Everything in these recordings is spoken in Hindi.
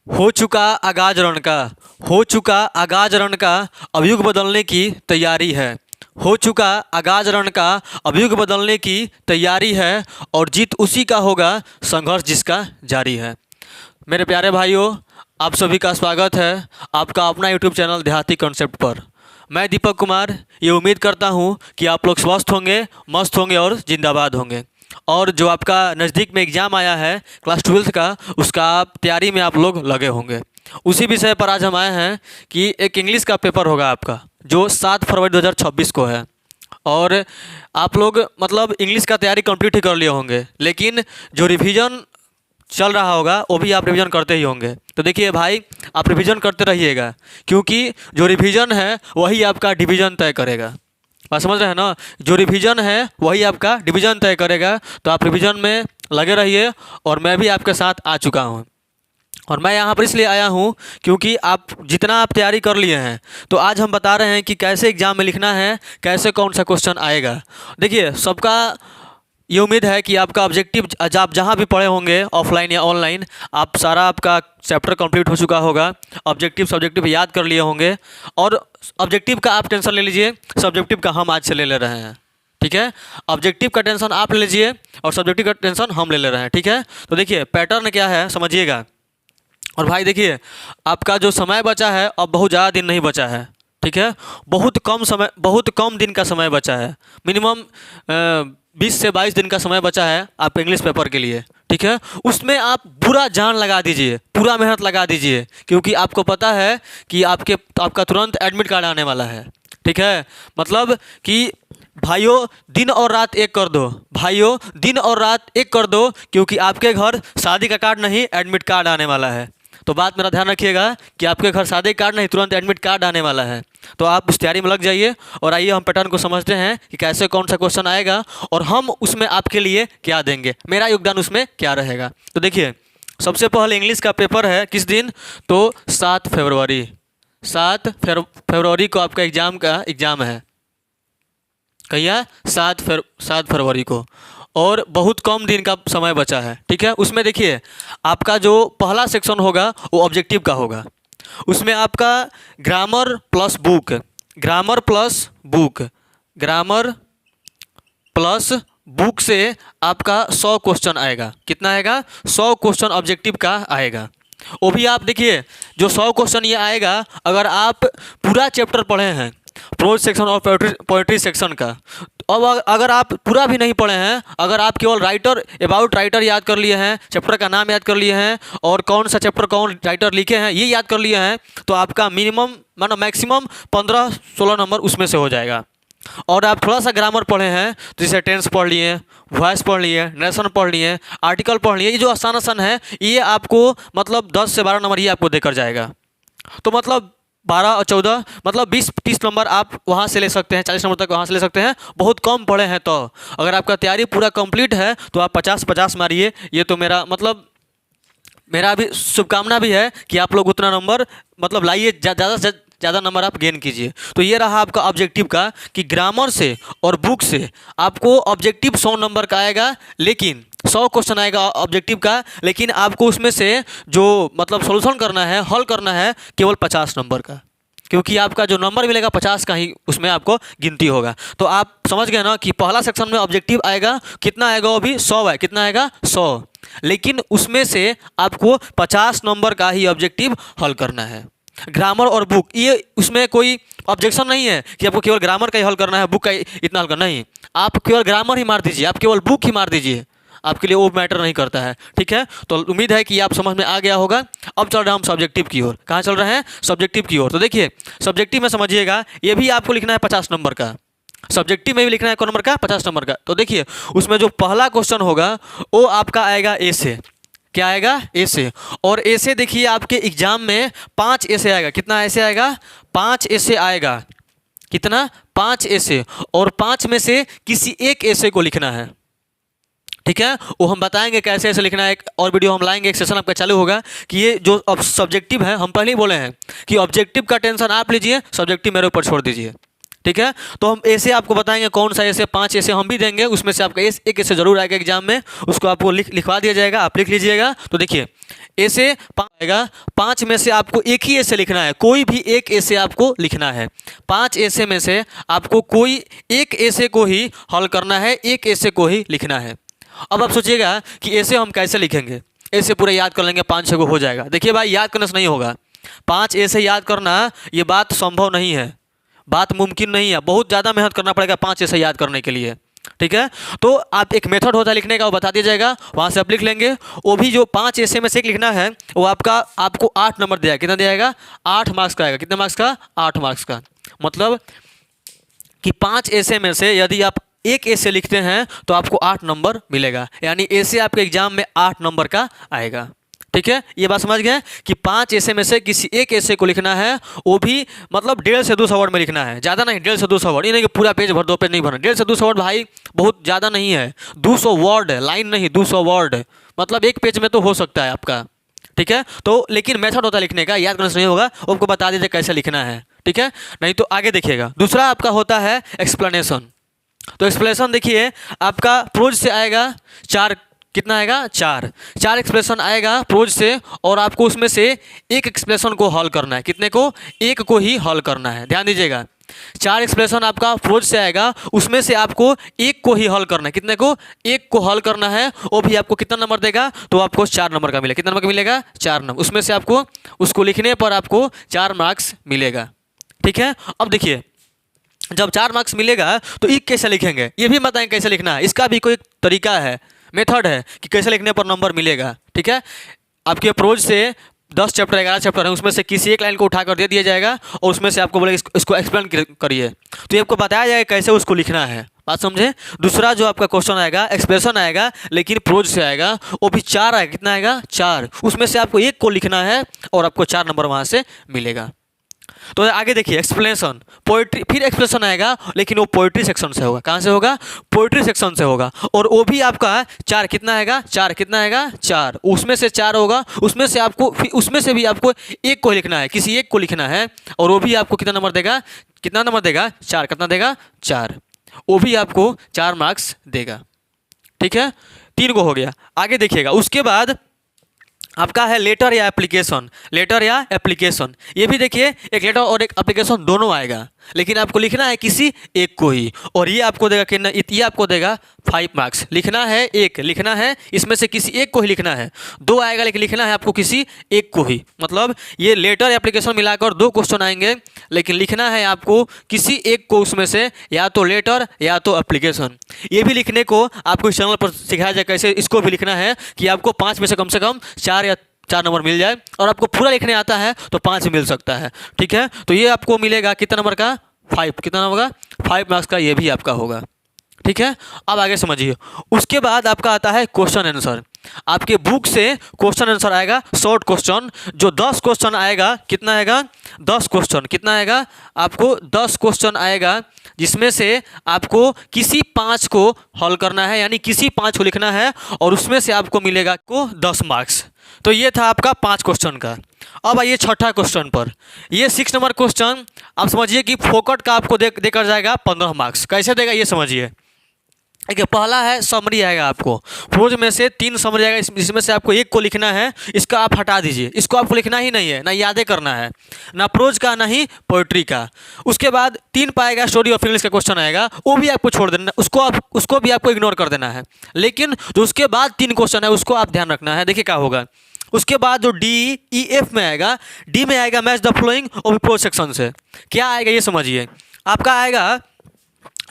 हो चुका आगाज रण का। हो चुका आगाज रण का। अब युग बदलने की तैयारी है। हो चुका आगाज रण का। अब युग बदलने की तैयारी है। और जीत उसी का होगा, संघर्ष जिसका जारी है। मेरे प्यारे भाइयों, आप सभी का स्वागत है आपका अपना यूट्यूब चैनल देहाती कॉन्सेप्ट पर। मैं दीपक कुमार ये उम्मीद करता हूँ कि आप लोग स्वस्थ होंगे, मस्त होंगे और जिंदाबाद होंगे। और जो आपका नज़दीक में एग्ज़ाम आया है क्लास 12th का, उसका आप तैयारी में आप लोग लगे होंगे। उसी विषय पर आज हम आए हैं कि एक इंग्लिश का पेपर होगा आपका, जो 7 फरवरी 2026 को है। और आप लोग मतलब इंग्लिश का तैयारी कंप्लीट ही कर लिए होंगे, लेकिन जो रिवीजन चल रहा होगा वो भी आप रिवीजन करते ही होंगे। तो देखिए भाई, आप रिवीजन करते रहिएगा, क्योंकि जो रिवीजन है वही आपका डिवीज़न तय करेगा। बात समझ रहे हैं ना? जो रिवीजन है वही आपका डिवीज़न तय करेगा। तो आप रिवीजन में लगे रहिए, और मैं भी आपके साथ आ चुका हूँ। और मैं यहाँ पर इसलिए आया हूँ क्योंकि आप जितना आप तैयारी कर लिए हैं, तो आज हम बता रहे हैं कि कैसे एग्ज़ाम में लिखना है, कैसे कौन सा क्वेश्चन आएगा। देखिए, सबका ये उम्मीद है कि आपका ऑब्जेक्टिव, आप जहाँ भी पढ़े होंगे ऑफलाइन या ऑनलाइन, आप सारा आपका चैप्टर कंप्लीट हो चुका होगा। ऑब्जेक्टिव सब्जेक्टिव याद कर लिए होंगे। और ऑब्जेक्टिव का आप टेंशन ले लीजिए, सब्जेक्टिव का हम आज से ले रहे हैं। ठीक है? ऑब्जेक्टिव का टेंशन आप ले लीजिए और सब्जेक्टिव का टेंशन हम ले रहे हैं। ठीक है? तो देखिए पैटर्न क्या है समझिएगा। और भाई देखिए, आपका जो समय बचा है अब बहुत ज़्यादा दिन नहीं बचा है। ठीक है? बहुत कम समय, बहुत कम दिन का समय बचा है। मिनिमम 20 से 22 दिन का समय बचा है आपके इंग्लिश पेपर के लिए। ठीक है? उसमें आप पूरा जान लगा दीजिए, पूरा मेहनत लगा दीजिए, क्योंकि आपको पता है कि आपका तुरंत एडमिट कार्ड आने वाला है। ठीक है? मतलब कि भाइयों दिन और रात एक कर दो, भाइयों दिन और रात एक कर दो, क्योंकि आपके घर शादी का कार्ड नहीं, एडमिट कार्ड आने वाला है। तो बात मेरा ध्यान रखिएगा कि आपके घर शादी कार्ड नहीं, तुरंत एडमिट कार्ड आने वाला है। तो आप उस तैयारी में लग जाइए। और आइए हम पैटर्न को समझते हैं कि कैसे कौन सा क्वेश्चन आएगा और हम उसमें आपके लिए क्या देंगे, मेरा योगदान उसमें क्या रहेगा। तो देखिए, सबसे पहले इंग्लिश का पेपर है किस दिन? तो 7 फरवरी। 7 फरवरी को आपका एग्ज़ाम है। कहिए 7 फरवरी को। और बहुत कम दिन का समय बचा है। ठीक है? उसमें देखिए, आपका जो पहला सेक्शन होगा वो ऑब्जेक्टिव का होगा। उसमें आपका grammar plus book, grammar plus book, grammar plus book से आपका 100 क्वेश्चन आएगा। कितना आएगा? 100 क्वेश्चन ऑब्जेक्टिव का आएगा। वो भी आप देखिए, जो 100 क्वेश्चन ये आएगा, अगर आप पूरा चैप्टर पढ़े हैं, प्रोज सेक्शन और पोएट्री सेक्शन का, अब अगर आप पूरा भी नहीं पढ़े हैं, अगर आप केवल राइटर, अबाउट राइटर याद कर लिए हैं, चैप्टर का नाम याद कर लिए हैं, और कौन सा चैप्टर कौन राइटर लिखे हैं ये याद कर लिए हैं, तो आपका मिनिमम मानो मैक्सिमम 15-16 नंबर उसमें से हो जाएगा। और आप थोड़ा सा ग्रामर पढ़े हैं, तो जैसे टेंस पढ़ लिए, वॉइस पढ़ लिए, नरेशन पढ़ लिए, आर्टिकल पढ़ लिए, ये जो आसान आसान है ये आपको मतलब 10 से 12 नंबर ये आपको देकर जाएगा। तो मतलब 12 और 14 मतलब 20-30 नंबर आप वहाँ से ले सकते हैं, 40 नंबर तक वहाँ से ले सकते हैं, बहुत कम पढ़े हैं। तो अगर आपका तैयारी पूरा कंप्लीट है तो आप 50-50 मारिए। ये तो मेरा मतलब मेरा भी शुभकामना भी है कि आप लोग उतना नंबर मतलब लाइए, ज़्यादा से ज़्यादा नंबर आप गेन कीजिए। तो ये रहा आपका ऑब्जेक्टिव का कि ग्रामर से और बुक से आपको ऑब्जेक्टिव 100 नंबर का आएगा, लेकिन 100 क्वेश्चन आएगा ऑब्जेक्टिव का, लेकिन आपको उसमें से जो मतलब सोल्यूशन करना है, हल करना है, केवल 50 नंबर का, क्योंकि आपका जो नंबर मिलेगा 50 का ही उसमें आपको गिनती होगा। तो आप समझ गए ना कि पहला सेक्शन में ऑब्जेक्टिव आएगा, कितना आएगा? वो भी 100 है। कितना आएगा? 100। लेकिन उसमें से आपको 50 नंबर का ही ऑब्जेक्टिव हल करना है। ग्रामर और बुक, ये उसमें कोई ऑब्जेक्शन नहीं है कि आपको केवल ग्रामर का ही हल करना है, बुक का इतना हल करना नहीं। आप केवल ग्रामर ही मार दीजिए, आप केवल बुक ही मार दीजिए, आपके लिए वो मैटर नहीं करता है। ठीक है? तो उम्मीद है कि आप समझ में आ गया होगा। अब चल रहे हैं हम सब्जेक्टिव की ओर। कहाँ चल रहे हैं? सब्जेक्टिव की ओर। तो देखिए, सब्जेक्टिव में समझिएगा, ये भी आपको लिखना है 50 नंबर का। सब्जेक्टिव में भी लिखना है कौन नंबर का? 50 नंबर का। तो देखिए, उसमें जो पहला क्वेश्चन होगा वो आपका आएगा ए से। क्या आएगा? ए से। और ए से देखिए, आपके एग्जाम में 5 ए से आएगा। कितना ऐसे आएगा? 5 ए से आएगा। कितना? 5 ए से। और 5 में से किसी एक ए से को लिखना है। ठीक है? वो हम बताएंगे कैसे ऐसे लिखना है, एक और वीडियो हम लाएंगे, एक सेशन आपका चालू होगा कि ये जो अब सब्जेक्टिव है, हम पहले ही बोले हैं कि ऑब्जेक्टिव का टेंशन आप लीजिए, सब्जेक्टिव मेरे ऊपर छोड़ दीजिए। ठीक है। तो हम ऐसे आपको बताएंगे कौन सा ऐसे 5 ऐसे हम भी देंगे, उसमें से आपका एक ऐसे जरूर आएगा एग्जाम में, उसको आपको लिखवा दिया जाएगा, आप लिख लीजिएगा। तो देखिए ऐसे 5 आएगा, 5 में से आपको एक ही ऐसे लिखना है, कोई भी एक ऐसे आपको लिखना है। 5 ऐसे में से आपको कोई एक ऐसे को ही हल करना है, एक ऐसे को ही लिखना है। अब आप सोचिएगा कि ऐसे हम कैसे लिखेंगे, ऐसे पूरे याद कर लेंगे 5-6 को हो जाएगा। देखिए भाई याद करने से नहीं होगा, 5 ऐसे याद करना ये बात संभव नहीं है, बात मुमकिन नहीं है, बहुत ज़्यादा मेहनत करना पड़ेगा 5 ऐसे याद करने के लिए। ठीक है, तो आप एक मेथड होता है लिखने का, वो बता दिया जाएगा, वहाँ से आप लिख लेंगे। वो भी जो 5 ऐसे में से एक लिखना है, वो आपको 8 नंबर दिया, कितना दिया जाएगा, 8 मार्क्स का आएगा। कितने मार्क्स का, 8 मार्क्स का। मतलब कि 5 ऐसे में से यदि आप एक ऐसे लिखते हैं तो आपको 8 नंबर मिलेगा, यानी ऐसे आपके एग्जाम में 8 नंबर का आएगा। ठीक है, ये बात समझ गए कि 5 ऐसे में से किसी एक ऐसे को लिखना है, वो भी मतलब 1.5 से 200 वर्ड में लिखना है, ज़्यादा नहीं, 1.5 से 200 वर्ड। ये नहीं कि पूरा पेज भर 2 पेज नहीं भरना, 1.5 से 200 वर्ड भाई बहुत ज़्यादा नहीं है, 200 वर्ड लाइन नहीं, 200 वर्ड मतलब एक पेज में तो हो सकता है आपका। ठीक है, तो लेकिन मेथड होता है लिखने का, याद करने से नहीं होगा, वो आपको बता दीजिए कैसे लिखना है। ठीक है, नहीं तो आगे देखिएगा। दूसरा आपका होता है एक्सप्लेनेशन। तो एक्सप्लेनेशन देखिए आपका प्रोज से आएगा 4, कितना आएगा, 4 एक्सप्लेनेशन आएगा प्रोज से, और आपको उसमें से एक एक्सप्लेनेशन को हल करना है। कितने को, एक को ही हल करना है, ध्यान दीजिएगा। 4 एक्सप्लेनेशन आपका प्रोज से आएगा, उसमें से आपको एक को ही हल करना है। कितने को, एक को हल करना है, वो भी आपको कितना नंबर देगा, तो आपको 4 नंबर का मिलेगा। कितना नंबर का मिलेगा, 4 नंबर। उसमें से आपको उसको लिखने पर आपको 4 मार्क्स मिलेगा। ठीक है, अब देखिए जब 4 मार्क्स मिलेगा तो एक कैसे लिखेंगे, ये भी बताएं कैसे लिखना है, इसका भी कोई तरीका है, मेथड है कि कैसे लिखने पर नंबर मिलेगा। ठीक है, आपके प्रोज से 10 चैप्टर 11 चैप्टर है, उसमें से किसी एक लाइन को उठाकर दे दिया जाएगा, और उसमें से आपको बोलेगा इसको एक्सप्लेन करिए, तो ये आपको बताया जाएगा कैसे उसको लिखना है। बात समझे। दूसरा जो आपका क्वेश्चन आएगा एक्सप्रेशन आएगा, लेकिन प्रोज से आएगा, वो भी 4 आएगा। कितना आएगा, 4। उसमें से आपको एक को लिखना है और आपको 4 नंबर वहाँ से मिलेगा। तो आगे देखिए एक्सप्लेनेशन, पोइट्री, फिर एक्सप्लेनेशन आएगा, लेकिन वो पोइट्री सेक्शन से होगा। कहाँ से होगा, पोइट्री सेक्शन से होगा, और वो भी आपका 4। कितना आएगा, 4। कितना आएगा, 4। उसमें से 4 होगा, उसमें से आपको उसमें से भी आपको एक को लिखना है, किसी एक को लिखना है, और वो भी आपको कितना नंबर देगा, कितना नंबर देगा, 4। कितना देगा, 4। वो भी आपको 4 मार्क्स देगा। ठीक है, 3 को हो गया। आगे देखिएगा, उसके बाद आपका है लेटर या एप्लीकेशन। लेटर या एप्लीकेशन, ये भी देखिए एक लेटर और एक एप्लीकेशन दोनों आएगा, लेकिन आपको लिखना है किसी एक को ही, और ये आपको देगा कितना, ये आपको देगा 5 मार्क्स। लिखना है एक, लिखना है इसमें से किसी एक को ही लिखना है। 2 आएगा लेकिन लिखना है आपको किसी एक को ही, मतलब ये लेटर एप्लीकेशन मिलाकर 2 क्वेश्चन आएंगे, लेकिन लिखना है आपको किसी एक को उसमें से, या तो लेटर या तो एप्लीकेशन। ये भी लिखने को आपको इस चैनल पर सिखाया जाए कैसे इसको भी लिखना है, कि आपको 5 में से कम 4 या 4 नंबर मिल जाए, और आपको पूरा लिखने आता है तो 5 मिल सकता है। ठीक है, तो ये आपको मिलेगा कितना नंबर का, 5। कितना नंबर का, 5 मार्क्स का ये भी आपका होगा। ठीक है, अब आगे समझिए। उसके बाद आपका आता है क्वेश्चन आंसर। आपके बुक से क्वेश्चन आंसर आएगा, शॉर्ट क्वेश्चन, जो 10 क्वेश्चन आएगा। कितना आएगा, 10 क्वेश्चन। कितना आएगा, आपको 10 क्वेश्चन आएगा, जिसमें से आपको किसी 5 को हल करना है, यानी किसी 5 को लिखना है, और उसमें से आपको मिलेगा को 10 मार्क्स। तो ये था आपका 5 क्वेश्चन का। अब आइए छठा क्वेश्चन पर। ये 6 नंबर क्वेश्चन आप समझिए कि फोकट का आपको देकर जाएगा 15 मार्क्स। कैसे देगा ये समझिए। देखिए पहला है समरी आएगा, आपको प्रोज में से 3 समरी आएगा, इसमें से आपको एक को लिखना है, इसका आप हटा दीजिए, इसको आपको लिखना ही नहीं है, ना यादें करना है, ना प्रोज का ना ही पोइट्री का। उसके बाद 3 पाएगा स्टोरी ऑफ इंग्लिश का क्वेश्चन आएगा, वो भी आपको छोड़ देना, उसको भी आपको इग्नोर कर देना है। लेकिन जो उसके बाद 3 क्वेश्चन है उसको आप ध्यान रखना है। देखिए क्या होगा, उसके बाद जो डी ई एफ में आएगा, डी में आएगा मैच द फ्लोइंग और प्रोज सेक्शन से। क्या आएगा ये समझिए। आपका आएगा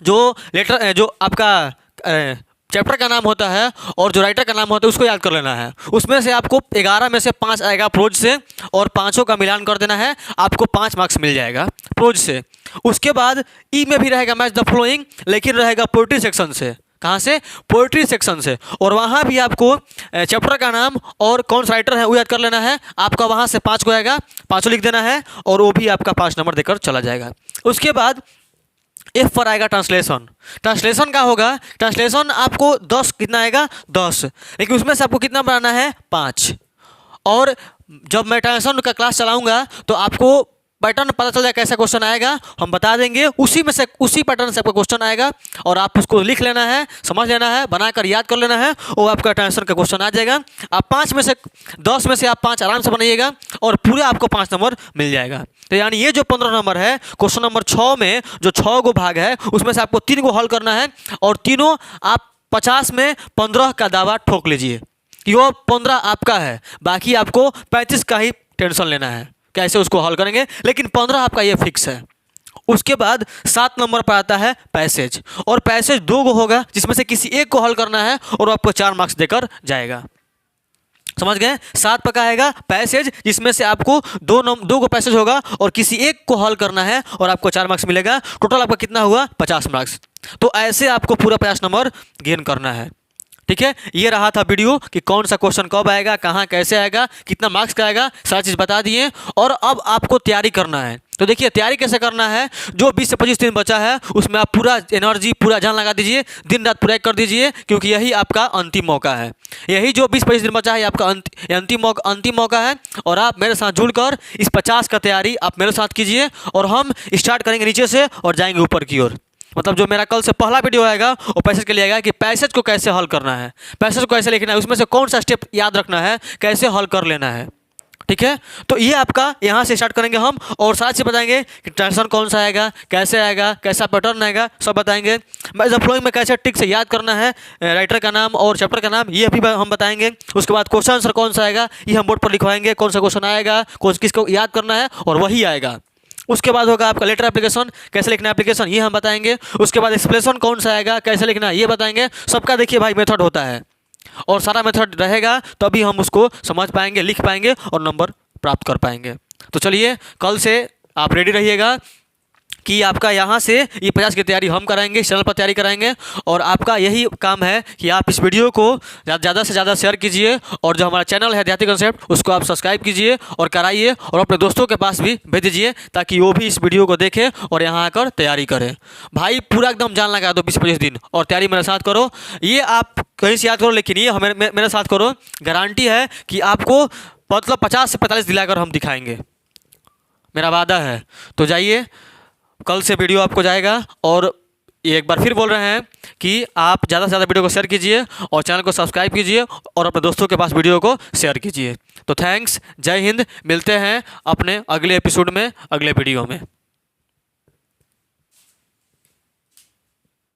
जो लेटर, जो आपका चैप्टर का नाम होता है और जो राइटर का नाम होता है उसको याद कर लेना है। उसमें से आपको 11 में से 5 आएगा प्रोज से, और 5 का मिलान कर देना है, आपको 5 मार्क्स मिल जाएगा प्रोज से। उसके बाद ई में भी रहेगा मैच द फ्लोइंग, लेकिन रहेगा पोइट्री सेक्शन से। कहाँ से, पोइट्री सेक्शन से, और वहाँ भी आपको चैप्टर का नाम और कौन सा राइटर है वो याद कर लेना है। आपका वहाँ से 5 को आएगा, 5 लिख देना है, और वो भी आपका 5 नंबर देकर चला जाएगा। उसके बाद एफ पर आएगा ट्रांसलेशन। ट्रांसलेशन का होगा, ट्रांसलेशन आपको 10 कितना आएगा, 10, लेकिन उसमें से आपको कितना बनाना है, 5। और जब मैं ट्रांसलेशन का क्लास चलाऊंगा तो आपको पैटर्न पता चल जाए कैसा क्वेश्चन आएगा हम बता देंगे, उसी में से उसी पैटर्न से आपका क्वेश्चन आएगा और आप उसको लिख लेना है, समझ लेना है, बनाकर याद कर लेना है और आपका टेंशन का क्वेश्चन आ जाएगा। आप 5 में से 10 में से आप 5 आराम से बनाइएगा और पूरे आपको 5 नंबर मिल जाएगा। तो यानी ये जो 15 नंबर है, क्वेश्चन नंबर 6 में जो 6 गो भाग है उसमें से आपको 3 गो हल करना है और तीनों आप 50 में 15 का दावा ठोक लीजिए कि वो 15 आपका है, बाकी आपको 35 का ही टेंशन लेना है कैसे उसको हल करेंगे, लेकिन 15 आपका ये फिक्स है। उसके बाद 7 नंबर पर आता है पैसेज, और पैसेज 2 गो होगा जिसमें से किसी एक को हल करना है और आपको 4 मार्क्स देकर जाएगा। समझ गए? 7 पर का आएगा पैसेज, जिसमें से आपको 2 गो पैसेज होगा और किसी एक को हल करना है और आपको 4 मार्क्स मिलेगा। टोटल आपका कितना हुआ? 50 मार्क्स। तो ऐसे आपको पूरा 50 नंबर गेन करना है। ठीक है, ये रहा था वीडियो कि कौन सा क्वेश्चन कब आएगा, कहाँ कैसे आएगा, कितना मार्क्स का आएगा, सारी चीज़ बता दिए। और अब आपको तैयारी करना है। तो देखिए तैयारी कैसे करना है। जो 20 से 25 दिन बचा है उसमें आप पूरा एनर्जी, पूरा जान लगा दीजिए, दिन रात पूरा कर दीजिए, क्योंकि यही आपका अंतिम मौका है। यही जो 20-25 दिन बचा है आपका अंतिम मौका है। और आप मेरे साथ जुड़कर इस 50 का तैयारी आप मेरे साथ कीजिए और हम स्टार्ट करेंगे नीचे से और जाएंगे ऊपर की ओर। मतलब जो मेरा कल से पहला वीडियो आएगा वो पैसेज के लिए आएगा कि पैसेज को कैसे हल करना है, पैसेज को कैसे लिखना है, उसमें से कौन सा स्टेप याद रखना है, कैसे हल कर लेना है। ठीक है, तो ये आपका यहाँ से स्टार्ट करेंगे हम और साथ से बताएंगे कि ट्रांसलेशन कौन सा आएगा, कैसे आएगा, कैसा पैटर्न आएगा, सब बताएंगे। मैसेज फ्लोइंग में कैसे टिक से याद करना है राइटर का नाम और चैप्टर का नाम, ये भी हम बताएंगे। उसके बाद क्वेश्चन आंसर कौन सा आएगा ये हम बोर्ड पर लिखवाएंगे, कौन सा क्वेश्चन आएगा, किसको याद करना है और वही आएगा। उसके बाद होगा आपका लेटर एप्लीकेशन, कैसे लिखना है एप्लीकेशन ये हम बताएंगे। उसके बाद एक्सप्लेनेशन कौन सा आएगा, कैसे लिखना है ये बताएंगे। सबका देखिए भाई मेथड होता है और सारा मेथड रहेगा तभी हम उसको समझ पाएंगे, लिख पाएंगे और नंबर प्राप्त कर पाएंगे। तो चलिए कल से आप रेडी रहिएगा कि आपका यहाँ से ये 50 की तैयारी हम कराएंगे, इस चैनल पर तैयारी कराएंगे। और आपका यही काम है कि आप इस वीडियो को ज़्यादा से ज़्यादा शेयर कीजिए और जो हमारा चैनल है देहाती कॉन्सेप्ट उसको आप सब्सक्राइब कीजिए और कराइए और अपने दोस्तों के पास भी भेज दीजिए ताकि वो भी इस वीडियो को देखें और यहाँ आकर तैयारी करें। भाई पूरा एकदम जान लगा दो 20-25 दिन और तैयारी मेरे साथ करो। ये आप कहीं से याद करो लेकिन ये मेरे साथ करो, गारंटी है कि आपको मतलब 50 से 45 दिलाकर हम दिखाएंगे, मेरा वादा है। तो जाइए, कल से वीडियो आपको जाएगा और एक बार फिर बोल रहे हैं कि आप ज़्यादा से ज़्यादा वीडियो को शेयर कीजिए और चैनल को सब्सक्राइब कीजिए और अपने दोस्तों के पास वीडियो को शेयर कीजिए। तो थैंक्स, जय हिंद, मिलते हैं अपने अगले एपिसोड में, अगले वीडियो में।